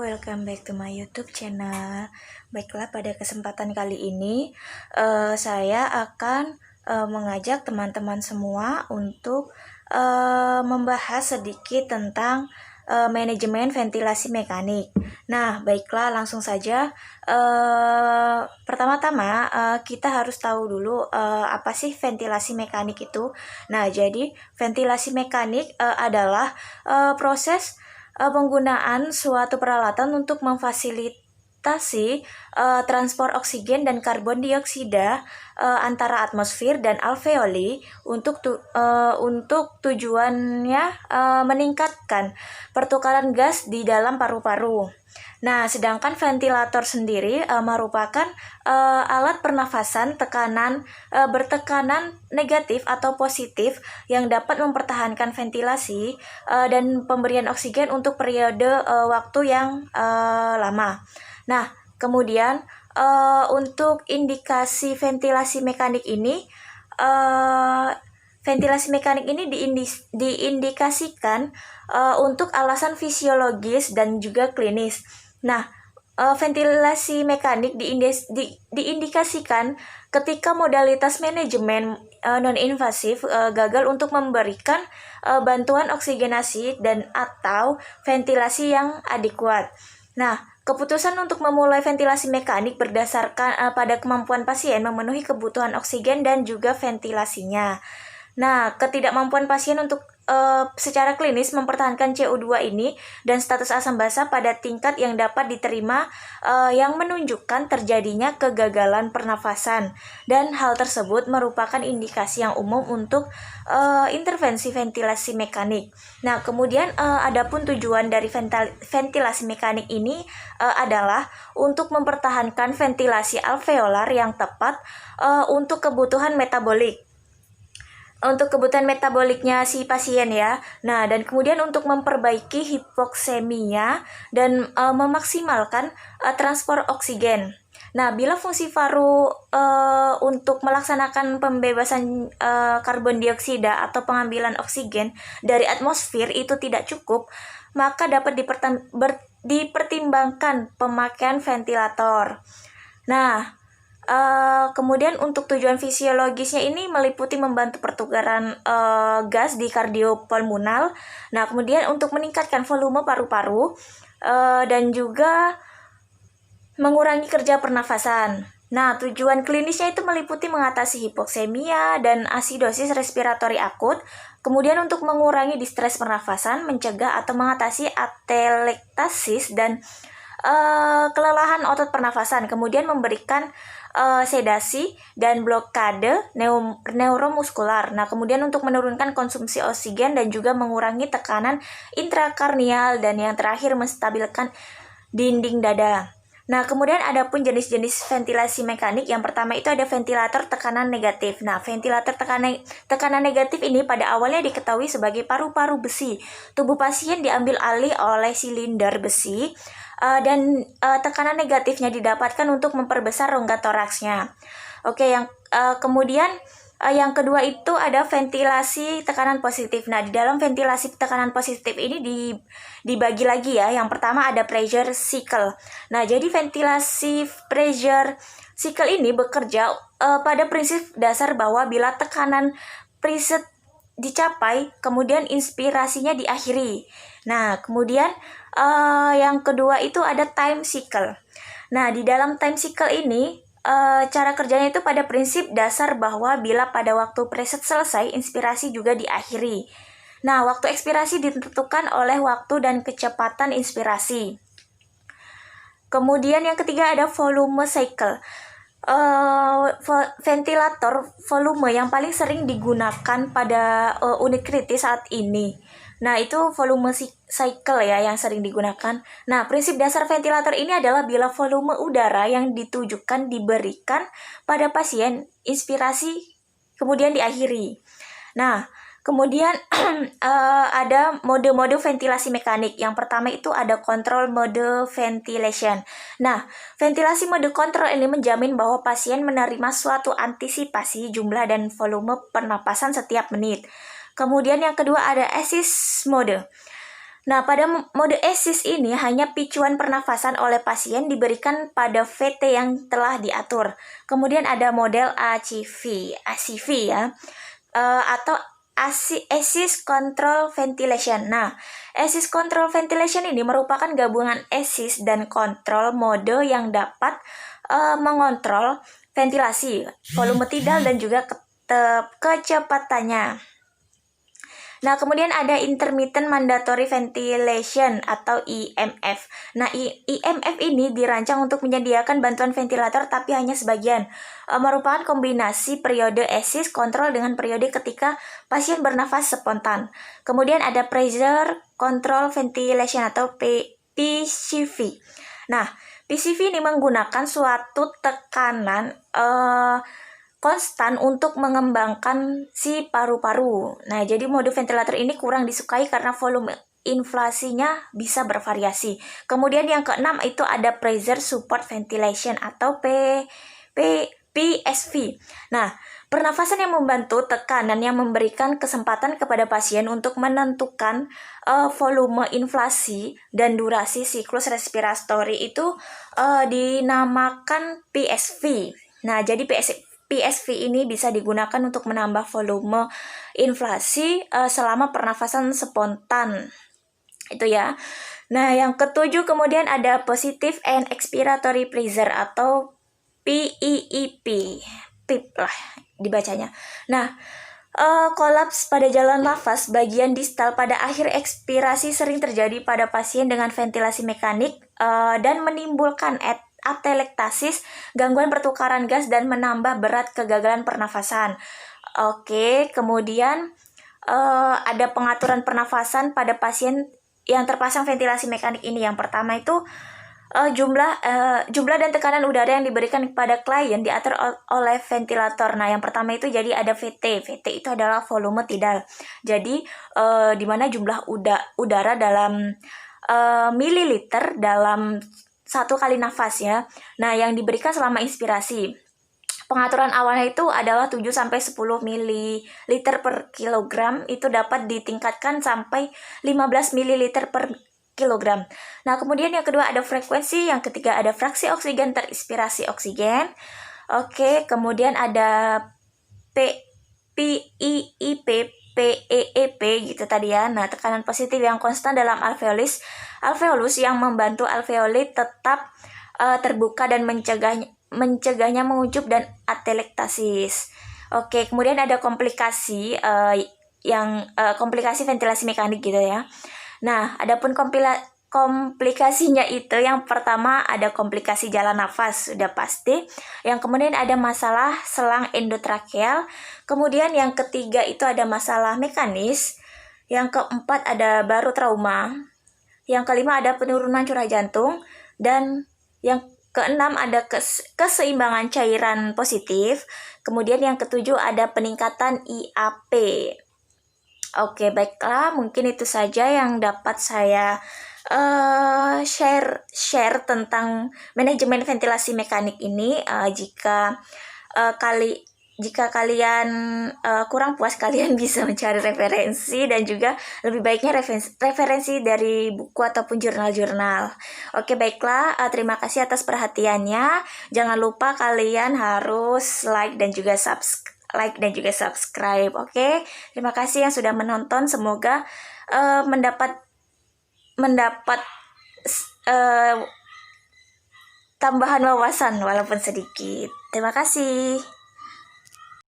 welcome back to my YouTube channel. Baiklah, pada kesempatan kali ini saya akan mengajak teman-teman semua untuk membahas sedikit tentang manajemen ventilasi mekanik. Nah, baiklah, langsung saja. Pertama-tama kita harus tahu dulu apa sih ventilasi mekanik itu. Nah, jadi ventilasi mekanik adalah proses penggunaan suatu peralatan untuk memfasilitasi transport oksigen dan karbon dioksida antara atmosfer dan alveoli untuk tujuannya meningkatkan pertukaran gas di dalam paru-paru. Nah, sedangkan ventilator sendiri merupakan alat pernafasan bertekanan negatif atau positif yang dapat mempertahankan ventilasi dan pemberian oksigen untuk periode waktu yang lama. Nah, kemudian untuk indikasi ventilasi mekanik ini, diindikasikan untuk alasan fisiologis dan juga klinis. Nah, ventilasi mekanik diindikasikan ketika modalitas manajemen non-invasif gagal untuk memberikan bantuan oksigenasi dan atau ventilasi yang adekuat. Nah, keputusan untuk memulai ventilasi mekanik berdasarkan pada kemampuan pasien memenuhi kebutuhan oksigen dan juga ventilasinya. Nah, ketidakmampuan pasien untuk secara klinis mempertahankan CO2 ini dan status asam basa pada tingkat yang dapat diterima yang menunjukkan terjadinya kegagalan pernafasan, dan hal tersebut merupakan indikasi yang umum untuk intervensi ventilasi mekanik. Nah, kemudian adapun tujuan dari ventilasi mekanik ini adalah untuk mempertahankan ventilasi alveolar yang tepat untuk kebutuhan metabolik. Untuk kebutuhan metaboliknya si pasien ya. Nah, dan kemudian untuk memperbaiki hipoksemia dan memaksimalkan transport oksigen. Nah, bila fungsi paru untuk melaksanakan pembebasan karbon dioksida atau pengambilan oksigen dari atmosfer itu tidak cukup, maka dapat dipertimbangkan pemakaian ventilator. Nah, kemudian untuk tujuan fisiologisnya ini meliputi membantu pertukaran gas di kardiopulmonal. Nah, kemudian untuk meningkatkan volume paru-paru dan juga mengurangi kerja pernafasan. Nah, tujuan klinisnya itu meliputi mengatasi hipoksemia dan asidosis respiratori akut, kemudian untuk mengurangi distres pernafasan, mencegah atau mengatasi atelektasis dan kelelahan otot pernafasan, kemudian memberikan sedasi dan blokade neuromuskular. Nah, kemudian untuk menurunkan konsumsi oksigen dan juga mengurangi tekanan intrakarnial, dan yang terakhir menstabilkan dinding dada. Nah, kemudian ada pun jenis-jenis ventilasi mekanik. Yang pertama itu ada ventilator tekanan negatif. Nah, ventilator tekanan negatif ini pada awalnya diketahui sebagai paru-paru besi. Tubuh pasien diambil alih oleh silinder besi dan tekanan negatifnya didapatkan untuk memperbesar rongga toraksnya. Oke, kemudian yang kedua itu ada ventilasi tekanan positif. Nah, di dalam ventilasi tekanan positif ini dibagi lagi ya. Yang pertama ada pressure cycle. Nah, jadi ventilasi pressure cycle ini bekerja pada prinsip dasar bahwa bila tekanan preset dicapai, kemudian inspirasinya diakhiri. Nah, kemudian yang kedua itu ada time cycle. Nah, di dalam time cycle ini cara kerjanya itu pada prinsip dasar bahwa bila pada waktu preset selesai, inspirasi juga diakhiri. Nah, waktu ekspirasi ditentukan oleh waktu dan kecepatan inspirasi. Kemudian yang ketiga ada volume cycle. Ventilator volume yang paling sering digunakan pada unit kritis saat ini. Nah, itu volume cycle ya yang sering digunakan. Nah, prinsip dasar ventilator ini adalah bila volume udara yang ditujukan diberikan pada pasien, inspirasi kemudian diakhiri. Nah, kemudian ada mode-mode ventilasi mekanik. Yang pertama itu ada control mode ventilation. Nah, ventilasi mode kontrol ini menjamin bahwa pasien menerima suatu antisipasi jumlah dan volume pernapasan setiap menit. Kemudian yang kedua ada assist mode. Nah, pada mode ASIS ini hanya picuan pernafasan oleh pasien diberikan pada VT yang telah diatur. Kemudian ada model ACV ya, atau ASIS Control Ventilation. Nah, ASIS Control Ventilation ini merupakan gabungan ASIS dan kontrol mode yang dapat mengontrol ventilasi, volume tidal dan juga kecepatannya. Nah, kemudian ada Intermittent Mandatory Ventilation atau IMF. Nah, IMF ini dirancang untuk menyediakan bantuan ventilator tapi hanya sebagian. Merupakan kombinasi periode ASIS kontrol dengan periode ketika pasien bernafas spontan. Kemudian ada Pressure Control Ventilation atau PCV. Nah, PCV ini menggunakan suatu tekanan konstan untuk mengembangkan si paru-paru. Nah, jadi mode ventilator ini kurang disukai karena volume inflasinya bisa bervariasi. Kemudian yang keenam itu ada Pressure Support Ventilation atau PSV. Nah, pernafasan yang membantu tekanan yang memberikan kesempatan kepada pasien untuk menentukan volume inflasi dan durasi siklus respiratori itu dinamakan PSV. Nah, jadi PSV ini bisa digunakan untuk menambah volume inflasi selama pernafasan spontan. Itu ya. Nah, yang ketujuh kemudian ada Positive and Expiratory Pressure atau PEEP. PIP lah dibacanya. Nah, kolaps pada jalan nafas bagian distal pada akhir ekspirasi sering terjadi pada pasien dengan ventilasi mekanik dan menimbulkan atelektasis, gangguan pertukaran gas, dan menambah berat kegagalan pernafasan. Oke, kemudian ada pengaturan pernafasan pada pasien yang terpasang ventilasi mekanik ini. Yang pertama itu jumlah dan tekanan udara yang diberikan kepada klien diatur oleh ventilator. Nah, yang pertama itu jadi ada VT. VT itu adalah volume tidal. Jadi di mana jumlah udara dalam mililiter dalam satu kali nafas ya. Nah, yang diberikan selama inspirasi. Pengaturan awalnya itu adalah 7-10 ml per kilogram, itu dapat ditingkatkan sampai 15 ml per kilogram. Nah, kemudian yang kedua ada frekuensi, yang ketiga ada fraksi oksigen terinspirasi oksigen. Oke, kemudian ada PIIP, PEEP gitu tadi ya. Nah, tekanan positif yang konstan dalam alveolus yang membantu alveoli tetap terbuka dan mencegahnya mengucup dan atelektasis. Oke, kemudian ada komplikasi komplikasi ventilasi mekanik gitu ya. Nah, adapun komplikasinya itu yang pertama ada komplikasi jalan nafas, sudah pasti. Yang kemudian ada masalah selang endotrakeal. Kemudian yang ketiga itu ada masalah mekanis. Yang keempat ada baru trauma. Yang kelima ada penurunan curah jantung. Dan yang keenam ada keseimbangan cairan positif. Kemudian yang ketujuh ada peningkatan IAP. Oke, baiklah, mungkin itu saja yang dapat saya share tentang manajemen ventilasi mekanik ini. Jika kalian kurang puas, kalian bisa mencari referensi dan juga lebih baiknya referensi dari buku ataupun jurnal-jurnal. Oke, baiklah, terima kasih atas perhatiannya. Jangan lupa kalian harus like dan juga subscribe. Oke, terima kasih yang sudah menonton. Semoga mendapat tambahan wawasan walaupun sedikit. Terima kasih.